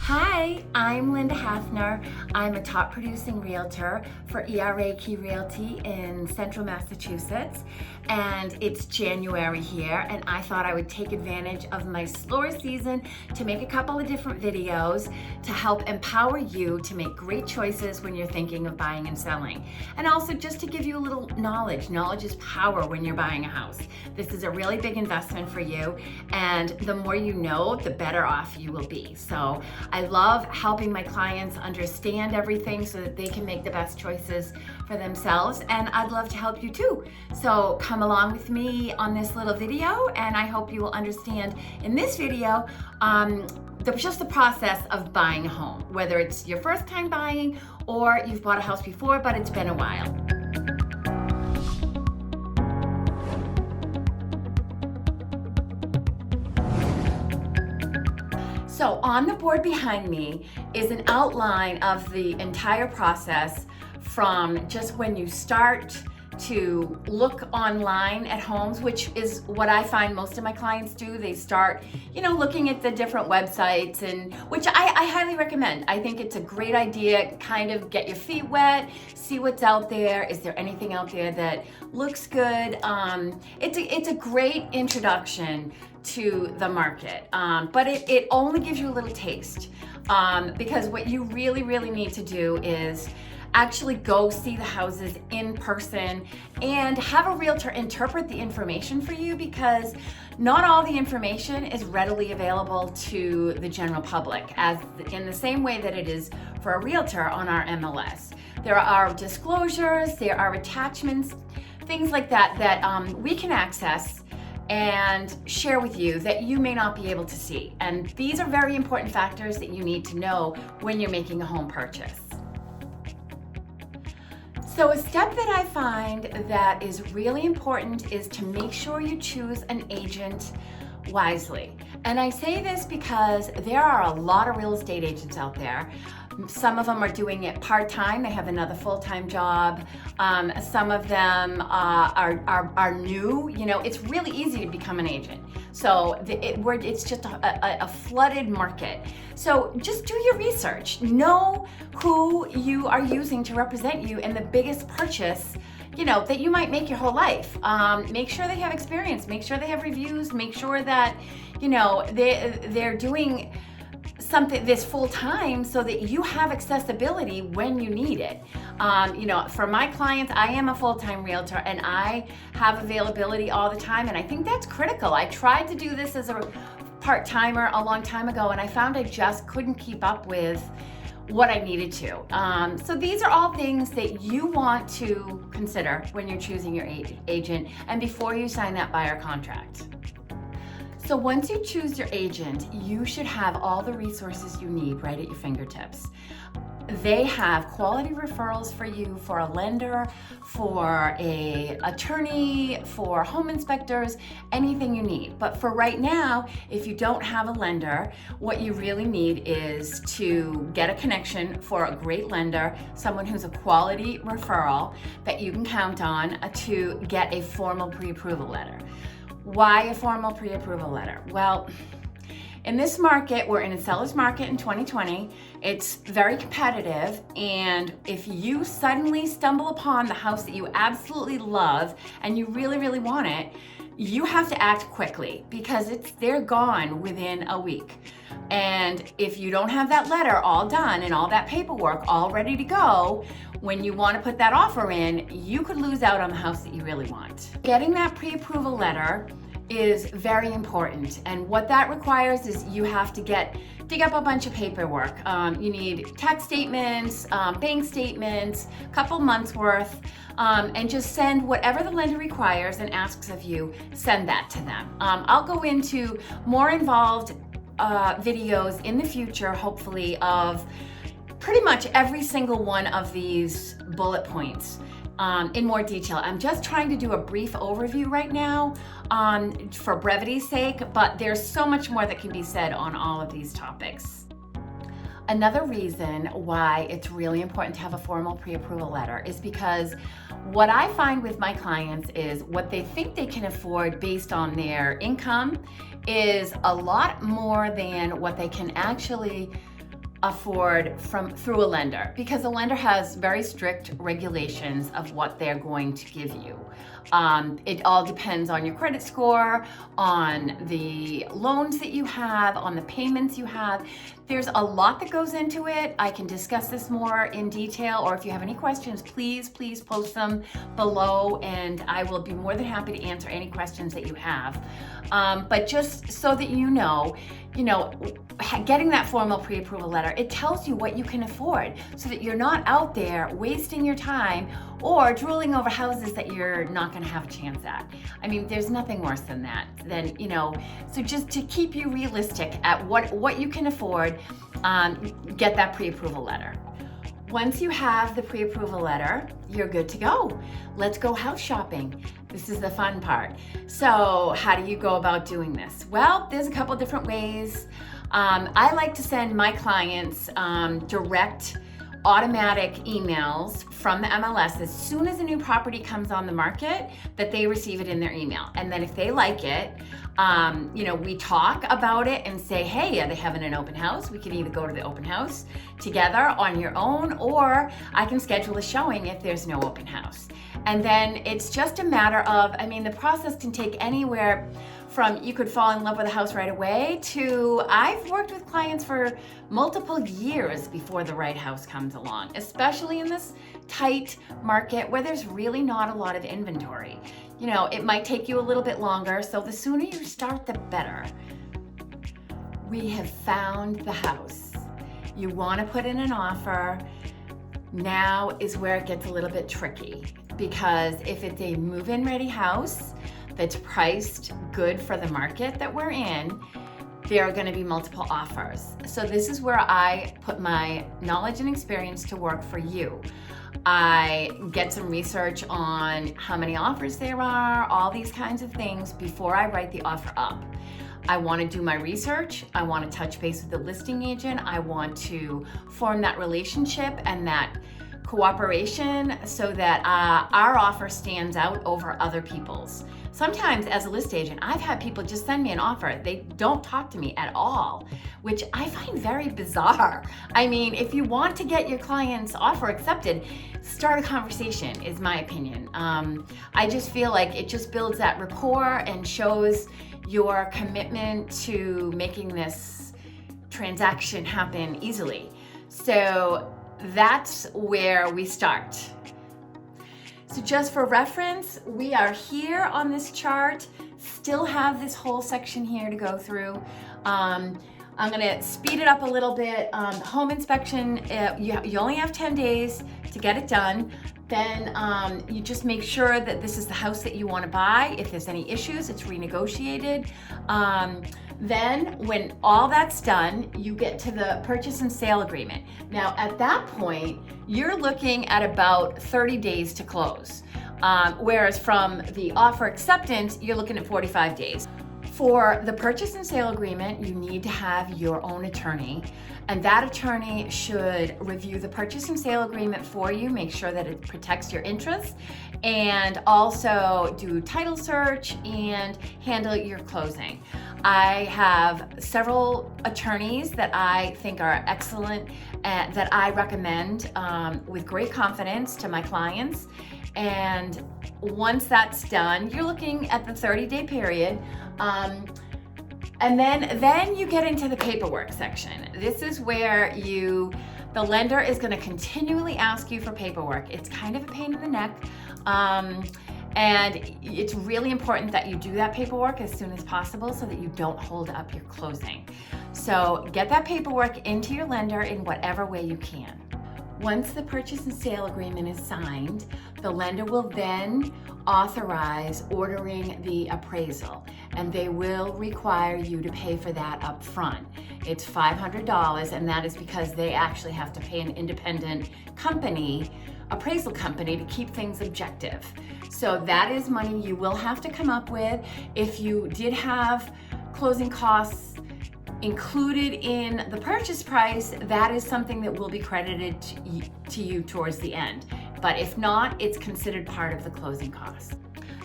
Hi, I'm Linda Hafner. I'm a top producing realtor for ERA Key Realty in Central Massachusetts, and it's January here, and I thought I would take advantage of my slower season to make a couple of different videos to help empower you to make great choices when you're thinking of buying and selling. And also just to give you a little knowledge. Knowledge is power when you're buying a house. This is a really big investment for you, and the more you know, the better off you will be. So I love helping my clients understand everything so that they can make the best choices for themselves, and I'd love to help you too. So come along with me on this little video, and I hope you will understand in this video just the process of buying a home, whether it's your first time buying or you've bought a house before but it's been a while. So on the board behind me is an outline of the entire process from just when you start to look online at homes, which is what I find most of my clients do. They start, looking at the different websites, and which I highly recommend. I think it's a great idea, kind of get your feet wet, see what's out there. Is there anything out there that looks good? It's a great introduction to the market, but it only gives you a little taste, because what you really need to do is actually go see the houses in person and have a realtor interpret the information for you, because not all the information is readily available to the general public, as in the same way that it is for a realtor on our MLS. There are disclosures, there are attachments, things like that we can access and share with you that you may not be able to see. And these are very important factors that you need to know when you're making a home purchase. So a step that I find that is really important is to make sure you choose an agent wisely. And I say this because there are a lot of real estate agents out there. Some of them are doing it part-time. They have another full-time job. Some of them are new. It's really easy to become an agent. So it's just a flooded market. So just do your research. Know who you are using to represent you in the biggest purchase that you might make your whole life. Make sure they have experience. Make sure they have reviews. Make sure that they're doing something this full time so that you have accessibility when you need it. For my clients, I am a full-time realtor and I have availability all the time, and I think that's critical. I tried to do this as a part-timer a long time ago, and I found I just couldn't keep up with what I needed to. So these are all things that you want to consider when you're choosing your agent and before you sign that buyer contract. So once you choose your agent, you should have all the resources you need right at your fingertips. They have quality referrals for you, for a lender, for an attorney, for home inspectors, anything you need. But for right now, if you don't have a lender, what you really need is to get a connection for a great lender, someone who's a quality referral that you can count on to get a formal pre-approval letter. Why a formal pre-approval letter? Well, in this market, we're in a seller's market in 2020. It's very competitive, and if you suddenly stumble upon the house that you absolutely love and you really want it, you have to act quickly, because they're gone within a week. And if you don't have that letter all done and all that paperwork all ready to go, when you want to put that offer in, you could lose out on the house that you really want. Getting that pre-approval letter is very important, and what that requires is you have to dig up a bunch of paperwork. You need tax statements, bank statements, a couple months worth, and just send whatever the lender requires and asks of you, send that to them. I'll go into more involved videos in the future, hopefully, of pretty much every single one of these bullet points in more detail. I'm just trying to do a brief overview right now for brevity's sake, but there's so much more that can be said on all of these topics. Another reason why it's really important to have a formal pre-approval letter is because what I find with my clients is what they think they can afford based on their income is a lot more than what they can actually afford through a lender, because a lender has very strict regulations of what they're going to give you. It all depends on your credit score, on the loans that you have, on the payments you have. There's a lot that goes into it. I can discuss this more in detail, or if you have any questions, please post them below and I will be more than happy to answer any questions that you have. But just so that you know, getting that formal pre-approval letter, it tells you what you can afford so that you're not out there wasting your time or drooling over houses that you're not going to have a chance at. I mean, there's nothing worse than that. So just to keep you realistic at what you can afford, get that pre-approval letter. Once you have the pre-approval letter, you're good to go. Let's go house shopping. This is the fun part. So how do you go about doing this? Well, there's a couple different ways. I like to send my clients direct automatic emails from the MLS as soon as a new property comes on the market, that they receive it in their email. And then if they like it, we talk about it and say, hey, are they having an open house? We can either go to the open house together on your own, or I can schedule a showing if there's no open house. And then it's just a matter of, the process can take anywhere from you could fall in love with a house right away to I've worked with clients for multiple years before the right house comes along, especially in this tight market where there's really not a lot of inventory. It might take you a little bit longer, so the sooner you start, the better. We have found the house. You want to put in an offer. Now is where it gets a little bit tricky, because if it's a move-in ready house that's priced good for the market that we're in, there are going to be multiple offers. So this is where I put my knowledge and experience to work for you. I get some research on how many offers there are, all these kinds of things before I write the offer up. I want to do my research. I want to touch base with the listing agent. I want to form that relationship and that cooperation so that our offer stands out over other people's. Sometimes as a list agent, I've had people just send me an offer. They don't talk to me at all, which I find very bizarre. If you want to get your client's offer accepted, start a conversation, is my opinion. I just feel like it just builds that rapport and shows your commitment to making this transaction happen easily. So that's where we start. So just for reference, we are here on this chart, still have this whole section here to go through. I'm gonna speed it up a little bit. Home inspection, you only have 10 days to get it done. Then you just make sure that this is the house that you want to buy. If there's any issues, it's renegotiated. Then when all that's done, you get to the purchase and sale agreement. Now at that point, you're looking at about 30 days to close. Whereas from the offer acceptance, you're looking at 45 days. For the purchase and sale agreement, you need to have your own attorney, and that attorney should review the purchase and sale agreement for you, make sure that it protects your interests, and also do title search and handle your closing. I have several attorneys that I think are excellent, that I recommend with great confidence to my clients. And once that's done, you're looking at the 30-day period. And then you get into the paperwork section. This is where the lender is going to continually ask you for paperwork. It's kind of a pain in the neck. And it's really important that you do that paperwork as soon as possible so that you don't hold up your closing. So get that paperwork into your lender in whatever way you can. Once the purchase and sale agreement is signed, the lender will then authorize ordering the appraisal, and they will require you to pay for that up front. It's $500, and that is because they actually have to pay an independent company, appraisal company, to keep things objective. So that is money you will have to come up with. If you did have closing costs included in the purchase price, that is something that will be credited to you towards the end. But if not, it's considered part of the closing costs.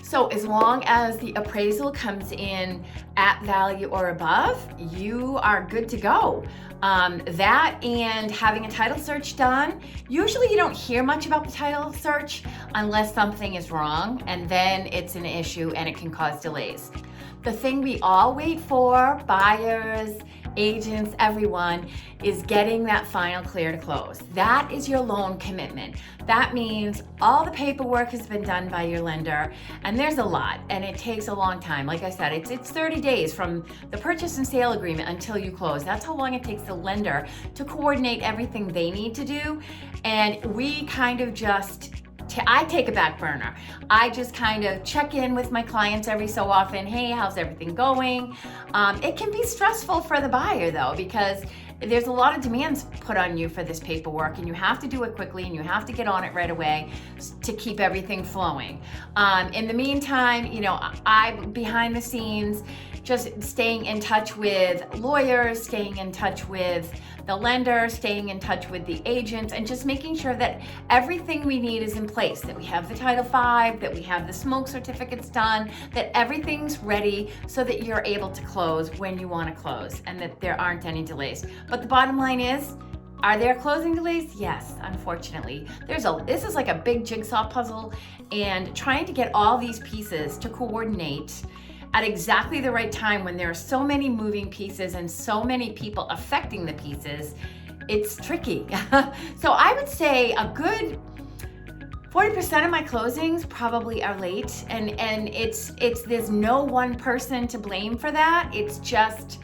So as long as the appraisal comes in at value or above, you are good to go. That and having a title search done. Usually you don't hear much about the title search unless something is wrong, and then it's an issue and it can cause delays. The thing we all wait for, buyers, agents, everyone, is getting that final clear to close. That is your loan commitment. That means all the paperwork has been done by your lender, and there's a lot, and it takes a long time. Like I said, it's 30 days from the purchase and sale agreement until you close. That's how long it takes the lender to coordinate everything they need to do, and we kind of just I take a back burner. I just kind of check in with my clients every so often. Hey, how's everything going? It can be stressful for the buyer though, because there's a lot of demands put on you for this paperwork, and you have to do it quickly and you have to get on it right away to keep everything flowing. In the meantime, I behind the scenes, just staying in touch with lawyers, staying in touch with the lender, staying in touch with the agents, and just making sure that everything we need is in place, that we have the Title V, that we have the smoke certificates done, that everything's ready so that you're able to close when you want to close and that there aren't any delays. But the bottom line is, are there closing delays? Yes, unfortunately. This is like a big jigsaw puzzle, and trying to get all these pieces to coordinate at exactly the right time when there are so many moving pieces and so many people affecting the pieces, it's tricky. So I would say a good 40% of my closings probably are late, and it's there's no one person to blame for that. It's just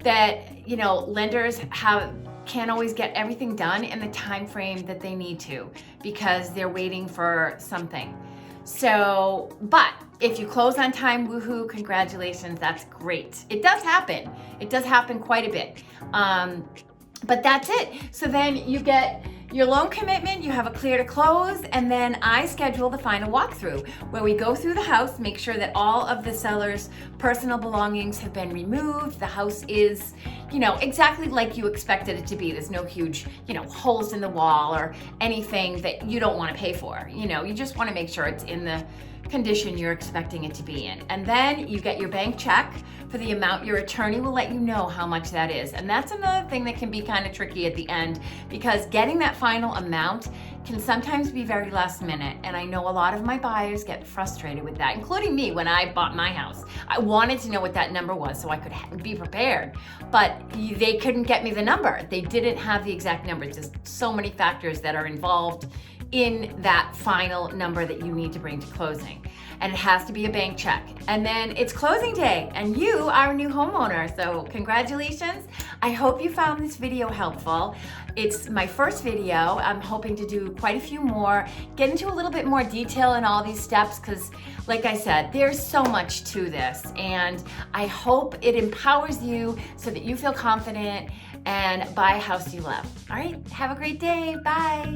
that, lenders can't always get everything done in the time frame that they need to because they're waiting for something. So, but if you close on time, woohoo, congratulations, that's great. It does happen. It does happen quite a bit. But that's it. So then you get your loan commitment, you have a clear to close, and then I schedule the final walkthrough where we go through the house, make sure that all of the seller's personal belongings have been removed. The house is, exactly like you expected it to be. There's no huge, holes in the wall or anything that you don't want to pay for. You just want to make sure it's in the condition you're expecting it to be in. And then you get your bank check for the amount. Your attorney will let you know how much that is. And that's another thing that can be kind of tricky at the end, because getting that final amount can sometimes be very last minute. And I know a lot of my buyers get frustrated with that, including me when I bought my house. I wanted to know what that number was so I could be prepared, but they couldn't get me the number. They didn't have the exact number. It's just so many factors that are involved in that final number that you need to bring to closing. And it has to be a bank check. And then it's closing day and you are a new homeowner. So congratulations. I hope you found this video helpful. It's my first video. I'm hoping to do quite a few more, get into a little bit more detail in all these steps, because like I said, there's so much to this, and I hope it empowers you so that you feel confident and buy a house you love. All right, have a great day. Bye.